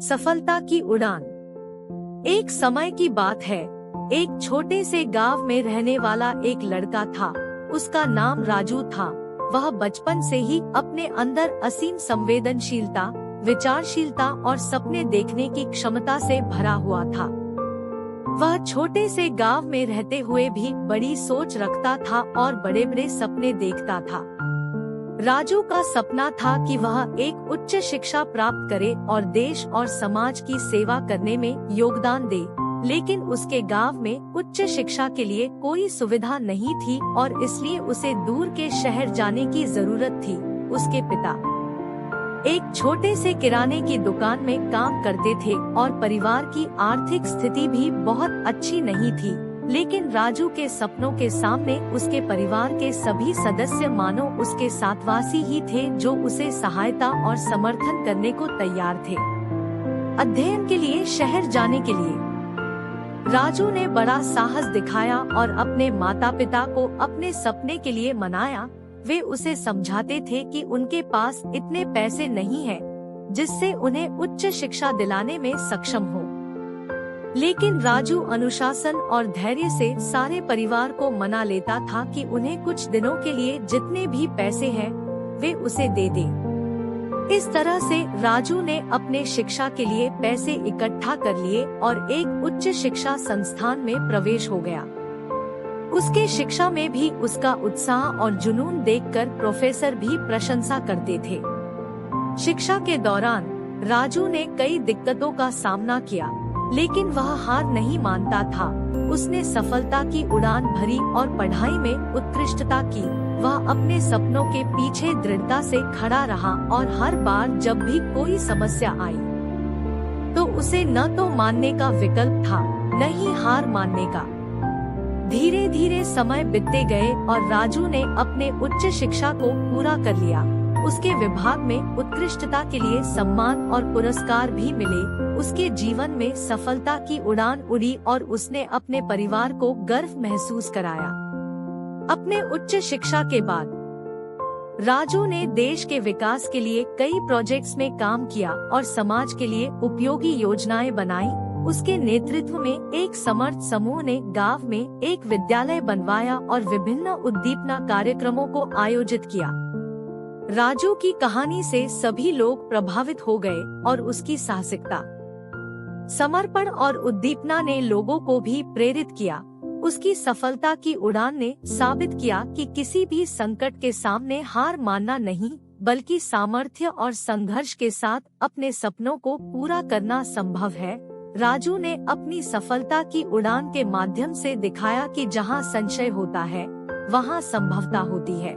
सफलता की उड़ान। एक समय की बात है, एक छोटे से गांव में रहने वाला एक लड़का था। उसका नाम राजू था। वह बचपन से ही अपने अंदर असीम संवेदनशीलता, विचारशीलता और सपने देखने की क्षमता से भरा हुआ था। वह छोटे से गांव में रहते हुए भी बड़ी सोच रखता था और बड़े बड़े सपने देखता था। राजू का सपना था कि वह एक उच्च शिक्षा प्राप्त करे और देश और समाज की सेवा करने में योगदान दे, लेकिन उसके गांव में उच्च शिक्षा के लिए कोई सुविधा नहीं थी और इसलिए उसे दूर के शहर जाने की जरूरत थी। उसके पिता एक छोटे से किराने की दुकान में काम करते थे और परिवार की आर्थिक स्थिति भी बहुत अच्छी नहीं थी, लेकिन राजू के सपनों के सामने उसके परिवार के सभी सदस्य मानो उसके साथवासी ही थे, जो उसे सहायता और समर्थन करने को तैयार थे। अध्ययन के लिए शहर जाने के लिए राजू ने बड़ा साहस दिखाया और अपने माता पिता को अपने सपने के लिए मनाया। वे उसे समझाते थे कि उनके पास इतने पैसे नहीं हैं, जिससे उन्हें उच्च शिक्षा दिलाने में सक्षम हो, लेकिन राजू अनुशासन और धैर्य से सारे परिवार को मना लेता था कि उन्हें कुछ दिनों के लिए जितने भी पैसे हैं, वे उसे दे दें। इस तरह से राजू ने अपने शिक्षा के लिए पैसे इकट्ठा कर लिए और एक उच्च शिक्षा संस्थान में प्रवेश हो गया। उसके शिक्षा में भी उसका उत्साह और जुनून देखकर प्रोफेसर भी प्रशंसा करते थे। शिक्षा के दौरान राजू ने कई दिक्कतों का सामना किया, लेकिन वह हार नहीं मानता था। उसने सफलता की उड़ान भरी और पढ़ाई में उत्कृष्टता की। वह अपने सपनों के पीछे दृढ़ता से खड़ा रहा और हर बार जब भी कोई समस्या आई, तो उसे न तो मानने का विकल्प था, न ही हार मानने का। धीरे धीरे समय बीतते गए और राजू ने अपने उच्च शिक्षा को पूरा कर लिया। उसके विभाग में उत्कृष्टता के लिए सम्मान और पुरस्कार भी मिले। उसके जीवन में सफलता की उड़ान उड़ी और उसने अपने परिवार को गर्व महसूस कराया। अपने उच्च शिक्षा के बाद राजू ने देश के विकास के लिए कई प्रोजेक्ट्स में काम किया और समाज के लिए उपयोगी योजनाएं बनाई। उसके नेतृत्व में एक समर्थ समूह ने गांव में एक विद्यालय बनवाया और विभिन्न उद्दीपना कार्यक्रमों को आयोजित किया। राजू की कहानी से सभी लोग प्रभावित हो गए और उसकी साहसिकता, समर्पण और उद्दीपना ने लोगों को भी प्रेरित किया। उसकी सफलता की उड़ान ने साबित किया कि किसी भी संकट के सामने हार मानना नहीं, बल्कि सामर्थ्य और संघर्ष के साथ अपने सपनों को पूरा करना संभव है। राजू ने अपनी सफलता की उड़ान के माध्यम से दिखाया कि जहां संशय होता है, वहां संभवता होती है।